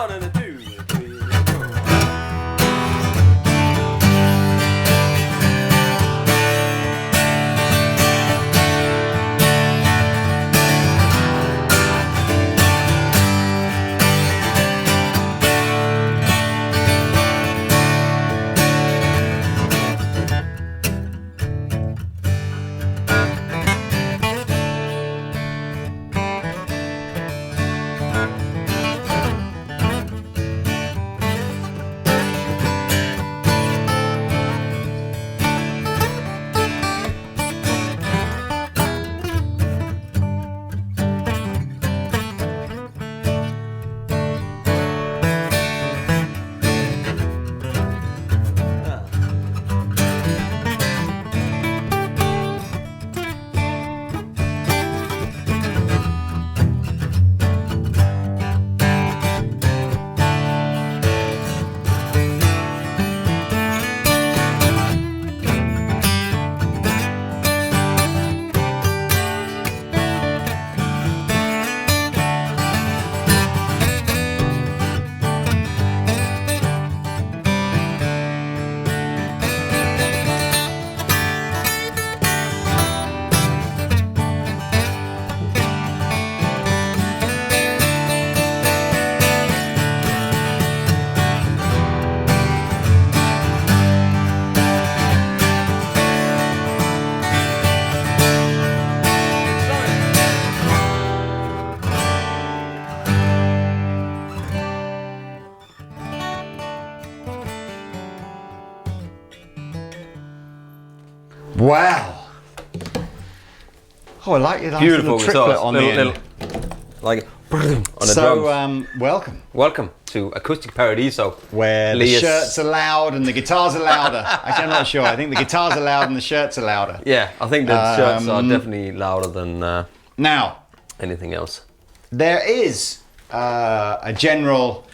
one and a two. Wow. Oh, I like your nice Beautiful little triplet guitars. on the end. Like on the So, drums. welcome. Welcome to Acoustic Paradiso. Where the shirts are loud and the guitars are louder. Actually, I'm not sure. I think the guitars are loud and the shirts are louder. Yeah, I think the shirts are definitely louder than Now, anything else. there is a general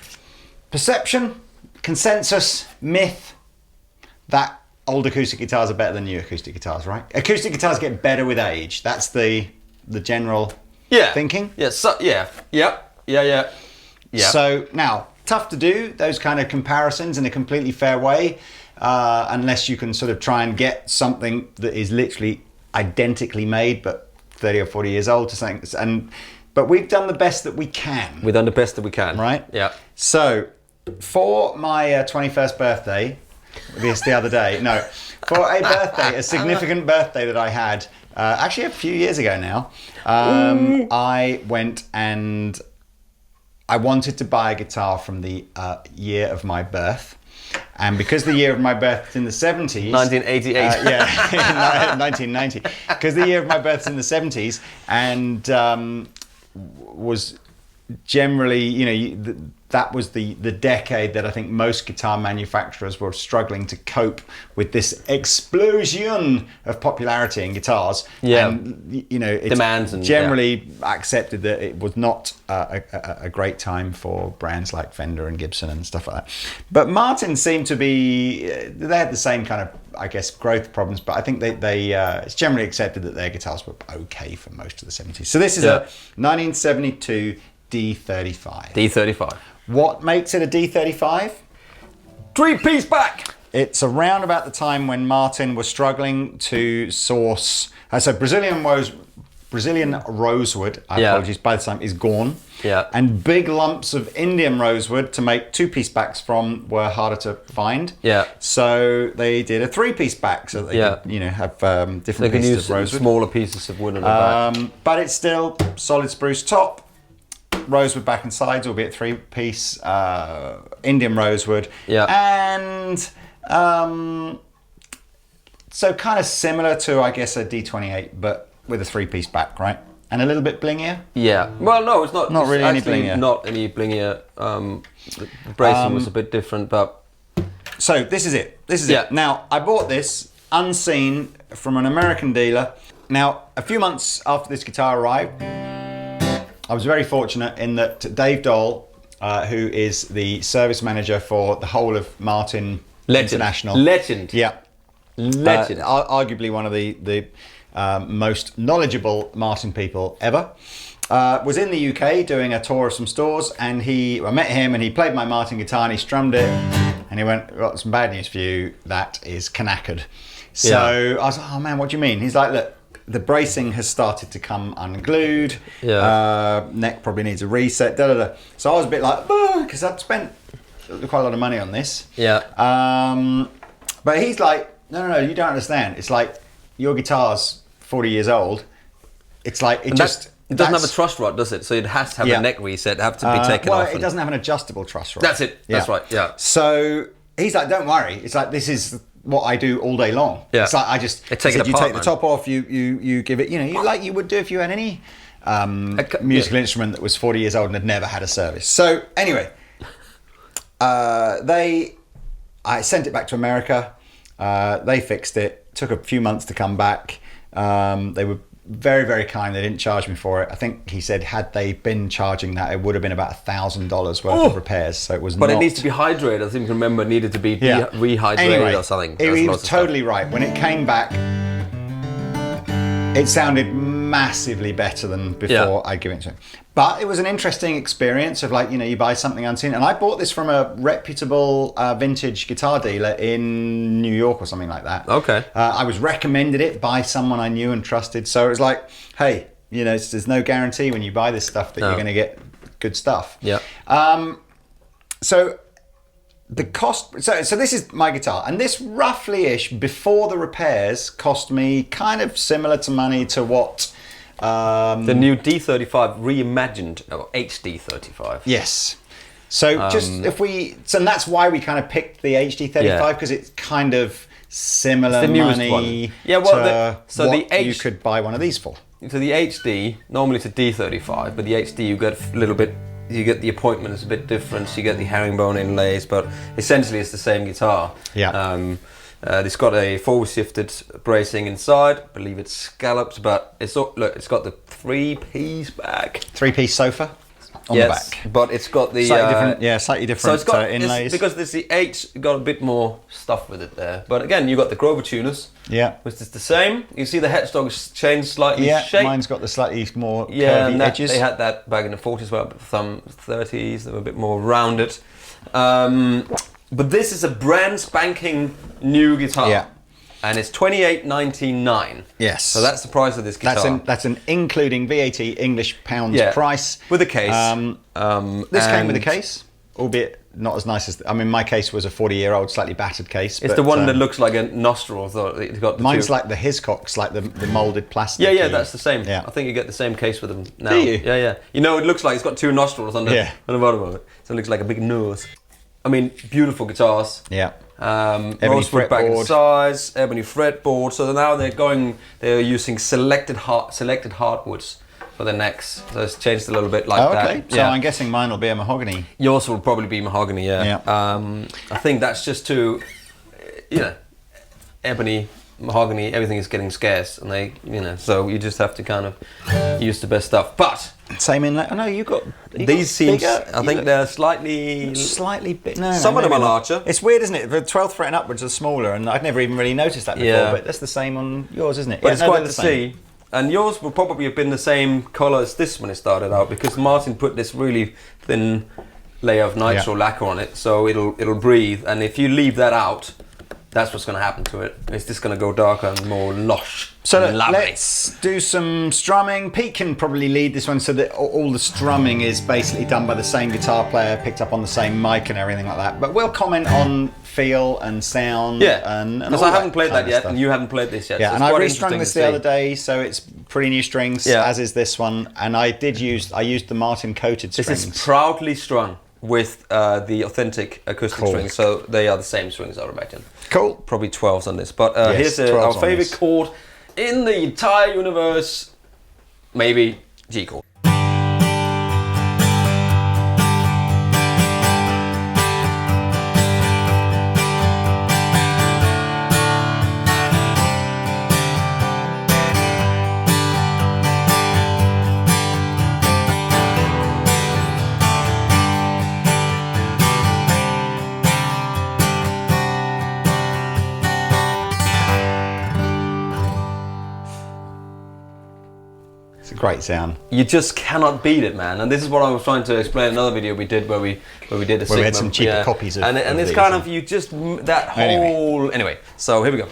perception, consensus, myth that old acoustic guitars are better than new acoustic guitars, right? Acoustic guitars get better with age. That's the general thinking. Yeah, yeah. So now, tough to do those kind of comparisons in a completely fair way, unless you can sort of try and get something that is literally identically made, but 30 or 40 years old to something. But we've done the best that we can. We've done the best that we can. Right? Yeah. So, for my 21st birthday, this the other day, no, for a birthday, a significant birthday that I had, actually a few years ago now, I went and I wanted to buy a guitar from the year of my birth. And because the year of my birth is in the 70s... 1988. Yeah, 1990. Because the year of my birth is in the 70s and was generally, you know, that was the decade that I think most guitar manufacturers were struggling to cope with this explosion of popularity in guitars. Yeah. And, you know, it's demands and generally accepted that it was not a great time for brands like Fender and Gibson and stuff like that. But Martin seemed to be, they had the same kind of, I guess, growth problems, but I think they it's generally accepted that their guitars were okay for most of the 70s. So this is a 1972 D35. D35. What makes it a D35? 3-piece back! It's around about the time when Martin was struggling to source... so Brazilian Rosewood, apologies, by the time, is gone. Yeah. And big lumps of Indian Rosewood to make 2-piece backs from were harder to find. Yeah. So they did a 3-piece back so they could, you know, have different pieces of rosewood. Smaller pieces of wood on the back. But it's still solid spruce top, rosewood back and sides, albeit 3-piece, Indian Rosewood. Yeah. And so kind of similar to, I guess, a D28, but with a 3-piece back, right? And a little bit blingier. Yeah. Well, no, it's not. Not really any blingier. Not any blingier. The bracing was a bit different, but... So this is it. This is it. Now, I bought this unseen from an American dealer. Now, a few months after this guitar arrived, I was very fortunate in that Dave Dole, who is the service manager for the whole of Martin International. Legend. Yeah. Legend. Arguably one of the most knowledgeable Martin people ever. was in the UK doing a tour of some stores, and I met him, and he played my Martin guitar, and he strummed it, and he went, "Got some bad news for you. That is knackered." So I was like, "Oh man, what do you mean?" He's like, "Look, the bracing has started to come unglued. Neck probably needs a reset." So I was a bit like, because I'd spent quite a lot of money on this. But he's like, no, you don't understand. It's like your guitar's 40 years old. It's like it doesn't have a truss rod, does it? So it has to have a neck reset, have to be taken off. Well, it doesn't have an adjustable truss rod. That's it. That's right. Yeah. So he's like, "Don't worry. It's like this is what I do all day long." Yeah. It's like you take the top off, you give it, like you would do if you had any musical instrument that was 40 years old and had never had a service. So anyway, I sent it back to America. They fixed it. Took a few months to come back. They were very, very kind. They didn't charge me for it. I think he said had they been charging that, it would have been about $1,000 worth of repairs. So it was. But it needs to be hydrated. I think remember it needed to be rehydrated or something. He was totally right. When it came back, it sounded massively better than before I'd given it to him. But it was an interesting experience of you buy something unseen. And I bought this from a reputable vintage guitar dealer in New York or something like that. Okay. I was recommended it by someone I knew and trusted. So it was like, hey, there's no guarantee when you buy this stuff that you're going to get good stuff. Yeah. So the cost, so this is my guitar, and this roughly-ish, before the repairs, cost me kind of similar to money to what... the new D35 reimagined, or HD35. Yes. So and that's why we kind of picked the HD35, because it's kind of similar money you could buy one of these for. So the HD, normally it's a D35, but the HD you get a little bit, you get the appointment is a bit different, so you get the herringbone inlays, but essentially it's the same guitar. Yeah. It's got a forward shifted bracing inside. I believe it's scalloped, but it's got the 3-piece back. 3-piece sofa on the back. But it's got the slightly different inlays. Because there's the H, got a bit more stuff with it there. But again, you got the Grover tuners. Yeah. Which is the same. You see the headstock's changed slightly shape. Mine's got the slightly more curvy edges. They had that back in the 40s, well, but some 30s, they were a bit more rounded. But this is a brand spanking new guitar. Yeah. And it's $28.99. Yes. So that's the price of this guitar. That's an including VAT English pounds price. With a case. This came with a case, albeit not as nice as... my case was a 40-year-old, slightly battered case. It's the one that looks like a nostril. It's got mine's like the Hiscox, like the moulded plastic. Yeah, that's the same. Yeah. I think you get the same case with them now. Do you? Yeah. it looks like it's got 2 nostrils on the bottom of it. So it looks like a big nose. Beautiful guitars. Yeah. Rosewood back and size, ebony fretboard. So now they're using selected hardwoods for the necks. So it's changed a little bit like that. Okay. So I'm guessing mine will be a mahogany. Yours will probably be mahogany, yeah. I think that's just to, ebony, mahogany, everything is getting scarce, and so you just have to kind of use the best stuff. But same in that. No, you got these seams. Bigger? I think they're slightly big. No, some of them are larger. It's weird, isn't it? The 12th fret and upwards are smaller, and I'd never even really noticed that before. Yeah. But that's the same on yours, isn't it? But it's quite to see. And yours will probably have been the same colour as this when it started out, because Martin put this really thin layer of nitro lacquer on it, so it'll breathe. And if you leave that out, that's what's going to happen to it. It's just going to go darker and more lush. So let's do some strumming. Pete can probably lead this one, so that all the strumming is basically done by the same guitar player, picked up on the same mic and everything like that. But we'll comment on feel and sound. Yeah, because I haven't played that yet, and you haven't played this yet. Yeah, so and I restrung this the other day, so it's pretty new strings, as is this one. And I used the Martin coated strings. This is proudly strung with the authentic acoustic strings, so they are the same strings, I would imagine. Cool. Probably 12s on this, but here's our favourite chord in the entire universe, maybe G chord. Great sound. You just cannot beat it, man. And this is what I was trying to explain in another video we did where we did a Sigma. We had some cheaper copies of and it's these, kind of, you just, that whole... Anyway, so here we go.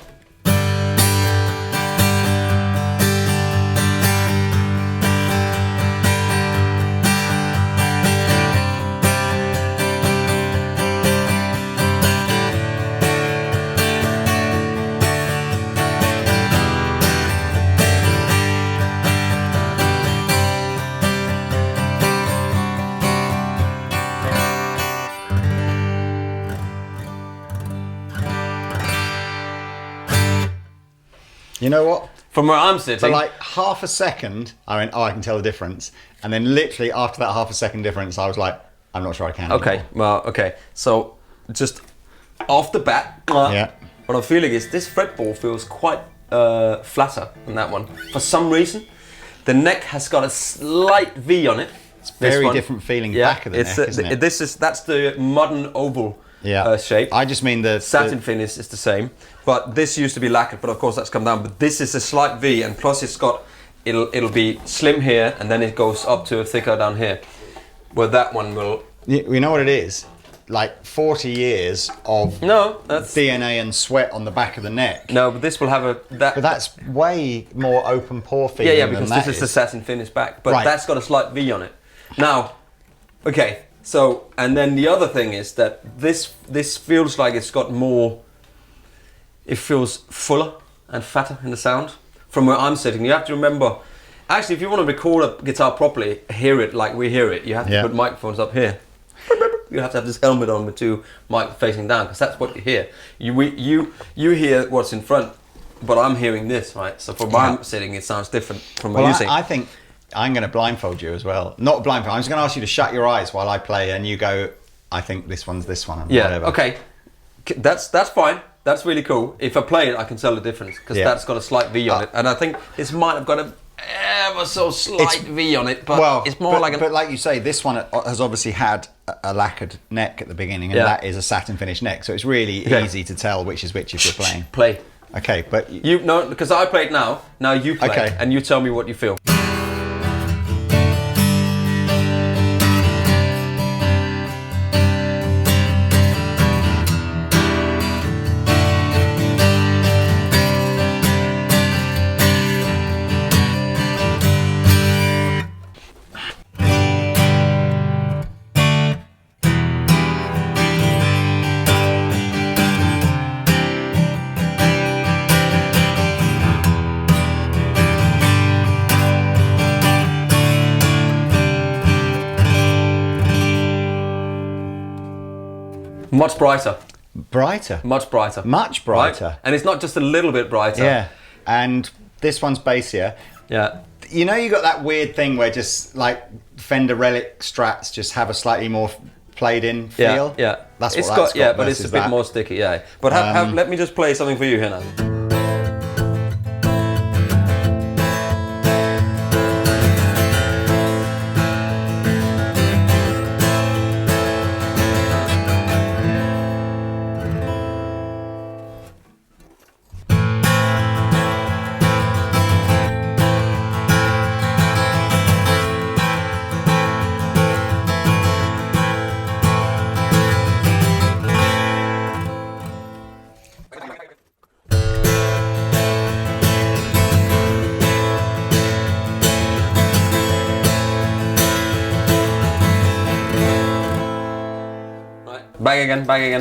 You know what? From where I'm sitting... For like half a second, I went, oh, I can tell the difference. And then literally after that half a second difference, I was like, I'm not sure I can Okay, anymore. well, okay. So, just off the bat, Yeah. what I'm feeling is this fretboard feels quite flatter than that one. For some reason, the neck has got a slight V on it. It's very different feeling back of the neck, isn't it? That's the modern oval shape. I just mean the satin finish is the same, but this used to be lacquered, but of course that's come down. But this is a slight V, and plus it'll be slim here, and then it goes up to a thicker down here. Where that one will. You know what it is? Like 40 years of that's DNA and sweat on the back of the neck. No, but this will have But that's way more open pore feeling. Yeah, because this is the satin finish back, but that's got a slight V on it. Now, okay. So, and then the other thing is that this feels like it's got more, it feels fuller and fatter in the sound. From where I'm sitting, you have to remember, actually if you want to record a guitar properly, hear it like we hear it, you have to put microphones up here. You have to have this helmet on with two mics facing down, because that's what you hear. You hear what's in front, but I'm hearing this, right? So from where I'm sitting, it sounds different from where you're sitting. I think I'm going to blindfold you as well. Not blindfold. I'm just going to ask you to shut your eyes while I play, and you go, I think this one's this one. And whatever. Okay. That's fine. That's really cool. If I play it, I can tell the difference, because that's got a slight V on it, and I think this might have got a ever so slight V on it, but it's more like. But like you say, this one has obviously had a lacquered neck at the beginning, and that is a satin finish neck, so it's really easy to tell which is which if you're playing. Play. Okay, but you know, because I played now. Now you play, and you tell me what you feel. Much brighter. Brighter? Much brighter. Much brighter. Right? And it's not just a little bit brighter. Yeah. And this one's bassier. Yeah. You know, you got that weird thing where just like Fender Relic Strats just have a slightly more played in feel. Yeah. That's what it's that's got. Yeah, but it's a bit more sticky. Yeah. But let me just play something for you here now.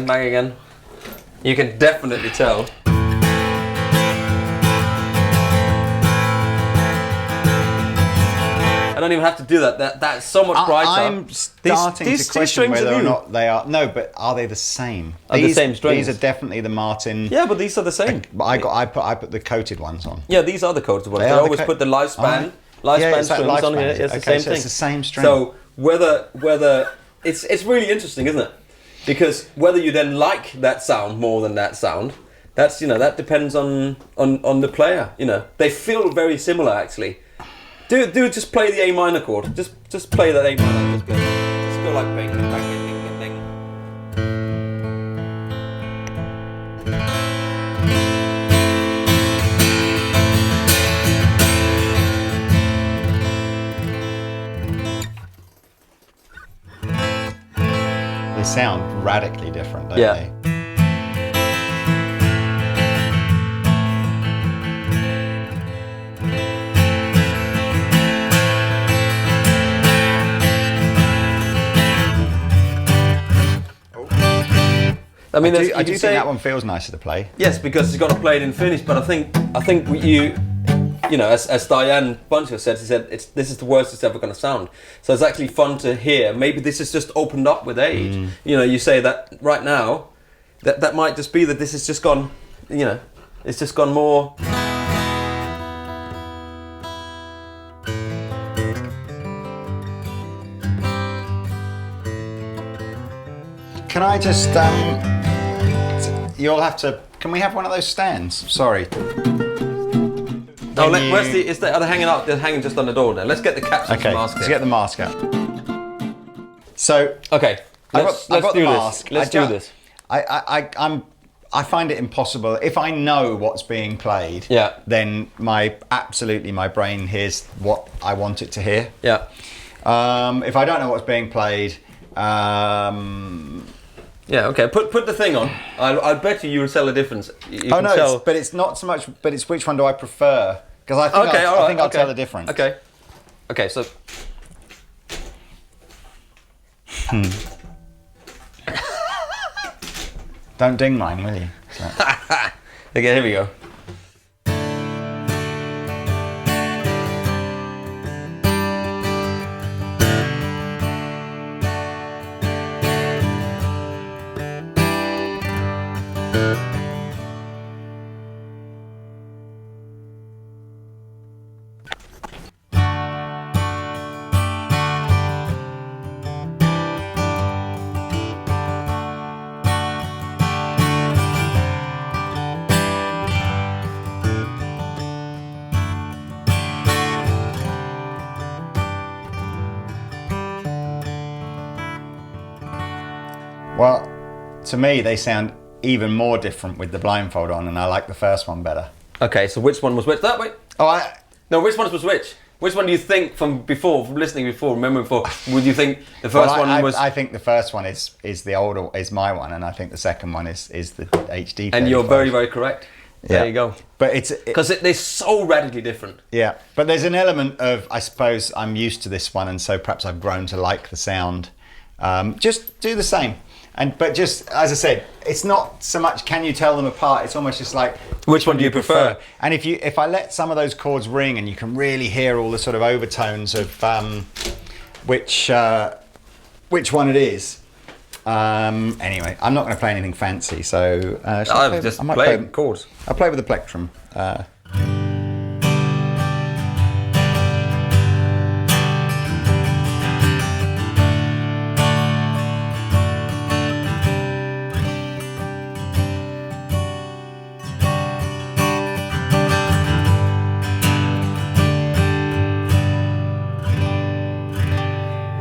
Back again. You can definitely tell. I don't even have to do that. That's so much brighter. I'm starting to question whether or not they are. No, but are they the same? Are the same strings? These are definitely the Martin. Yeah, but these are the same. But I put the coated ones on. Yeah, these are the coated ones. They always put the lifespan strings on here. It's the same thing. It's the same string. So whether it's really interesting, isn't it? Because whether you then like that sound more than that sound, that's that depends on the player. They feel very similar actually. Do just play the A minor chord. Just play that A minor. Just go like bang bang bang bang bang. they sound radically different, don't Yeah. they? I mean, I do think that one feels nicer to play. Yes, because it's got a played in finish. But I think you know, as Diane Buncher said, she said this is the worst it's ever going to sound. So it's actually fun to hear. Maybe this has just opened up with age. You know, you say that right now, that might just be that this has just gone. You know, it's just gone more. Can I just, you'll have to, can we have one of those stands? Sorry. Oh, where's are they hanging out? They're hanging just on the door there. Let's get the caps and Okay, mask. let's get the mask out. So, Okay, let's do this. Let's do this. I find it impossible. If I know what's being played, Yeah. then my brain hears what I want it to hear. Yeah. If I don't know what's being played, Yeah, okay. Put the thing on. I bet you will tell a difference. You oh can no, tell. but it's not so much. But it's which one do I prefer? Because I think I think I'll tell the difference. Okay. Okay. So. Don't ding mine, will you? So. Okay. Here we go. Well, to me, they sound even more different with the blindfold on, and I like the first one better. Okay. So which one was which? That way. Oh, No. Which one was which? Which one do you think from listening before, remembering before? Would you think the first one was? I think the first one is the older, is my one, and I think the second one is the HD. And you're very, very correct. There Yeah. you go. But it's Because they're so radically different. yeah. But there's an element of, I suppose I'm used to this one, and so perhaps I've grown to like the sound. Just do the same. But just as I said, it's not so much can you tell them apart. It's almost just like Which one do you prefer? And if I let some of those chords ring, and you can really hear all the sort of overtones of which one it is. Anyway, I'm not going to play anything fancy, so I've just played chords. I'll play with the plectrum.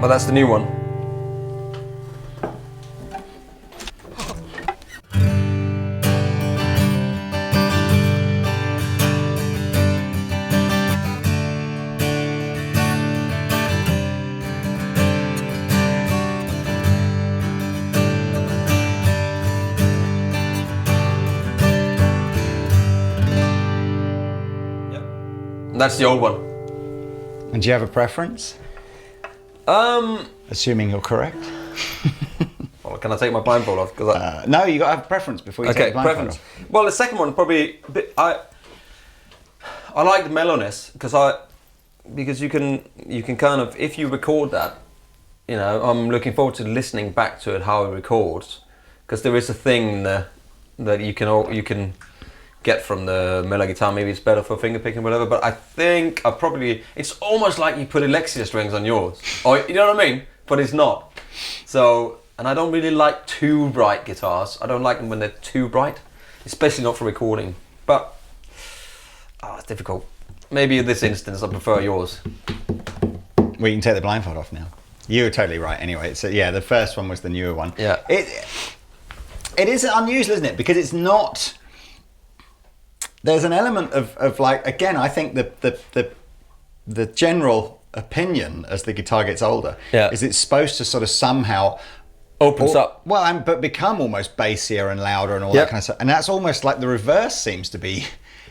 Well, that's the new one. That's the old one. And do you have a preference? Assuming you're correct. Well, can I take my blindfold off? Because No, you got to have a preference before you take the blindfold preference. off. Well, the second one probably a bit, I like the mellowness because you can kind of, if you record that, you know, I'm looking forward to listening back to it how it records, because there is a thing that you can get from the mellow guitar. Maybe it's better for fingerpicking or whatever, but I think it's almost like you put Alexia strings on yours, or you know what I mean, but it's not. So, and I don't really like too bright guitars. I don't like them when they're too bright, especially not for recording, but it's difficult. Maybe in this instance I prefer yours. Well, you can take the blindfold off now. You were totally right anyway. So yeah, the first one was the newer one. Yeah. It is unusual, isn't it? Because it's not... There's an element of like, again, I think the general opinion as the guitar gets older is it's supposed to sort of somehow opens up. Well, but become almost bassier and louder and all Yep. that kind of stuff. And that's almost like the reverse seems to be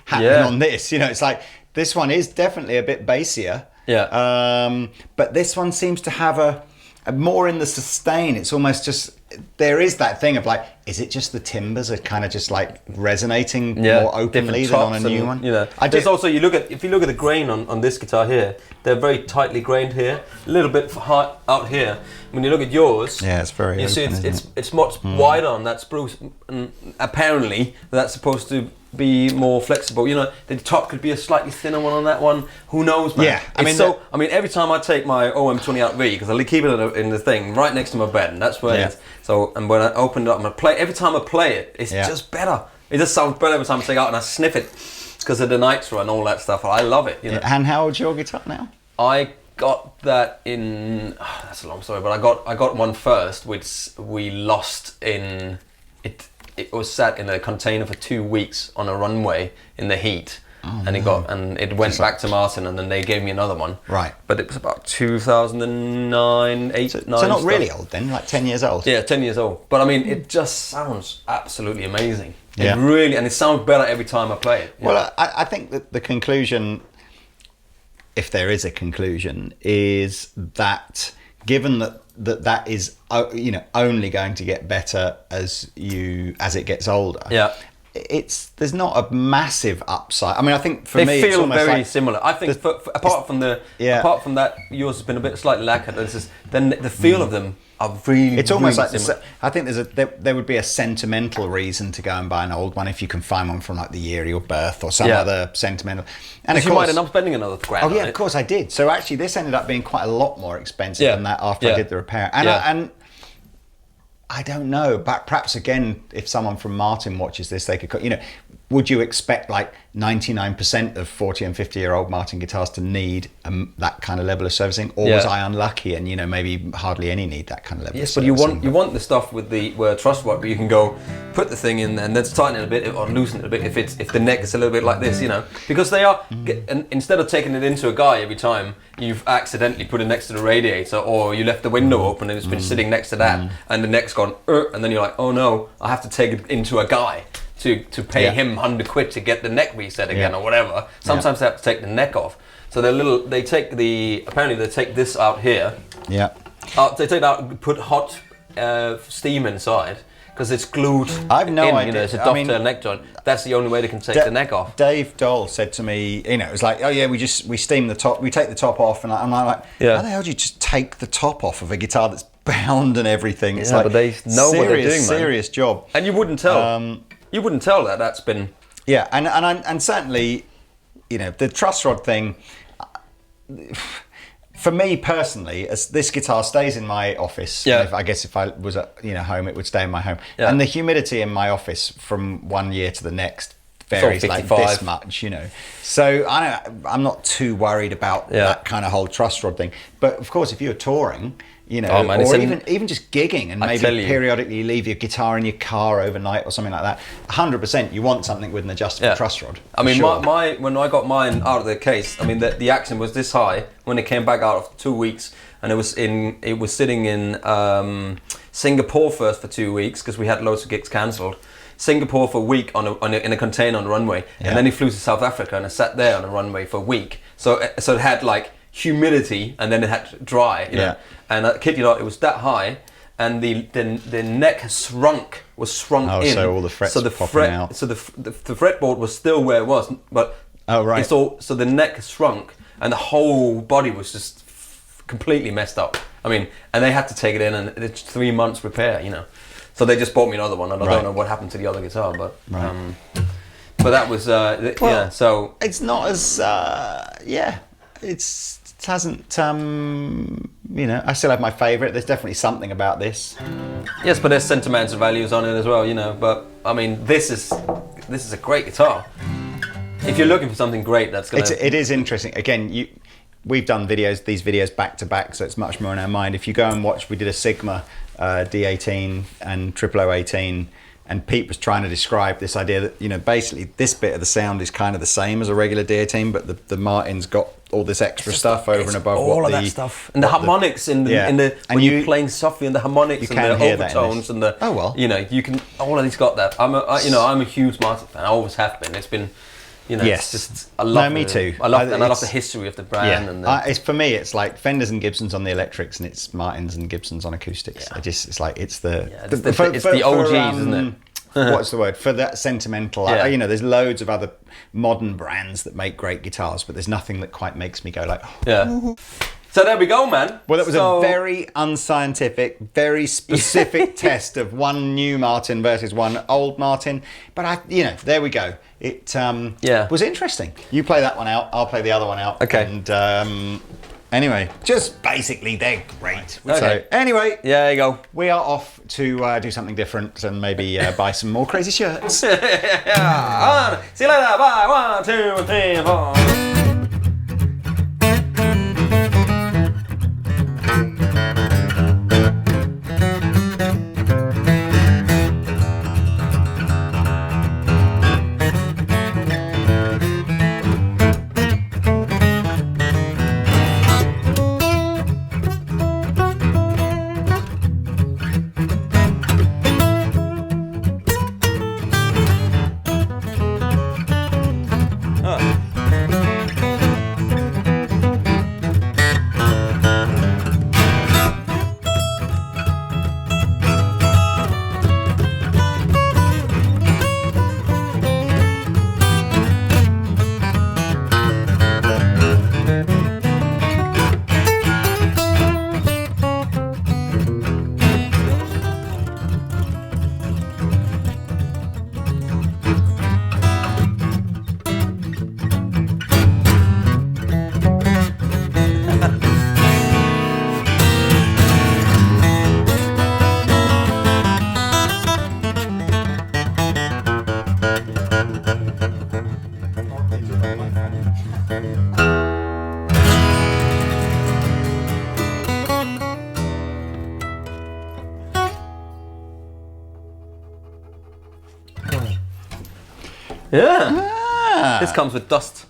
happening on this. You know, it's like this one is definitely a bit bassier. Yeah. But this one seems to have a more in the sustain. It's almost just, there is that thing of like, is it just the timbers are kind of just like resonating more openly than on a new one? You know, if you look at the grain on this guitar here, they're very tightly grained here, a little bit high out here. When you look at yours, it's very. You see, it's much wider on that spruce, and apparently that's supposed to be more flexible. You know, the top could be a slightly thinner one on that one. Who knows, man? Yeah, I mean, every time I take my OM20 out V, because I keep it in the thing right next to my bed, and that's where it is. So, and when I open it up and I play, every time I play it, it's just better. It just sounds better every time I take it out and I sniff it. It's because of the nitro and all that stuff. I love it. You know? And how old's your guitar now? I got that in. Oh, that's a long story, but I got one first, which we lost in. It was sat in a container for 2 weeks on a runway in the heat, and it went back to Martin, and then they gave me another one. Right. But it was about 2009, 8, 9. So not really old then, like 10 years old. Yeah, 10 years old. But I mean, it just sounds absolutely amazing. Yeah. It really, and it sounds better every time I play it. Well, I think that the conclusion, if there is a conclusion, is that given that is only going to get better as it gets older. Yeah. There's not a massive upside. I mean, I think for me, they feel it's almost very like similar. I think apart from that, yours has been a bit slightly lacquered. Then the feel of them are really. It's almost really like similar. I think there would be a sentimental reason to go and buy an old one if you can find one from like the year of your birth or some other sentimental. And of you course, might end up spending another grand. Oh yeah, on of course I did. So actually, this ended up being quite a lot more expensive than that after I did the repair. And I don't know, but perhaps again, if someone from Martin watches this, they could, would you expect like 99% of 40 and 50-year-old Martin guitars to need that kind of level of servicing, or was I unlucky and maybe hardly any need that kind of level? Yes, of but servicing? you want the stuff with the truss rod where you can go put the thing in and let's tighten it a bit or loosen it a bit if the neck is a little bit like this, because they are. And instead of taking it into a guy every time, you've accidentally put it next to the radiator, or you left the window open and it's been sitting next to that, and the neck's gone, and then you're like, oh no, I have to take it into a guy to pay him £100 to get the neck reset again or whatever. Sometimes they have to take the neck off. So they take this out here. Yeah. They take it out and put hot steam inside because it's glued. I've no idea. It's a dovetail neck joint. That's the only way they can take the neck off. Dave Dole said to me, it was like, oh yeah, we steam the top, we take the top off, and I'm like, how the hell do you just take the top off of a guitar that's bound and everything? It's like, but they know what they're doing, man. Serious job. And you wouldn't tell. You wouldn't tell that's been. Yeah, and certainly, the truss rod thing. For me personally, as this guitar stays in my office, I guess if I was at home, it would stay in my home. Yeah. And the humidity in my office from one year to the next varies like this much, So I'm not too worried about that kind of whole truss rod thing. But of course, if you're touring, or even just gigging and maybe periodically leave your guitar in your car overnight or something like that, 100% you want something with an adjustable truss rod. I mean, when I got mine out of the case, I mean the action was this high when it came back out of 2 weeks, and it was sitting in Singapore first for 2 weeks because we had loads of gigs cancelled. Singapore for a week in a container on the runway, and then he flew to South Africa and I sat there on the runway for a week. So it had like humidity and then it had to dry. You know? And I kid you not, it was that high, and the neck was shrunk in. So all the frets popping out. So the fretboard was still where it was, but so the neck shrunk and the whole body was just completely messed up. I mean, and they had to take it in, and it's 3 months repair. So they just bought me another one, and I don't know what happened to the other guitar, but but that was So it's not as it hasn't. I still have my favourite. There's definitely something about this. Yes, but there's sentimental values on it as well, But I mean, this is a great guitar. If you're looking for something great, that's gonna. It is interesting. Again, we've done these videos back to back, so it's much more in our mind. If you go and watch, we did a Sigma D18 and 0018. And Pete was trying to describe this idea that, basically this bit of the sound is kind of the same as a regular D18, but the Martin's got all this extra stuff over and above all what of the that stuff, and the harmonics in the when you're playing softly, and the harmonics and the overtones and the you can all of these got that. I'm a huge Martin fan. I always have been. It's been. It's just I love. Me too. I love the history of the brand. Yeah. And it's for me. It's like Fenders and Gibsons on the electrics, and it's Martins and Gibsons on acoustics. Yeah. It's the the OGs, isn't it? What's the word for that sentimental? There's loads of other modern brands that make great guitars, but there's nothing that quite makes me go like. Yeah. So there we go, man. Well, that was a very unscientific, very specific test of one new Martin versus one old Martin. But there we go. It was interesting. You play that one out, I'll play the other one out. Okay. And anyway, just basically they're great. Okay. So anyway, there you go. we are off to do something different and maybe buy some more crazy shirts. See you later. Bye. 1, 2, 3, 4. Yeah. This comes with dust.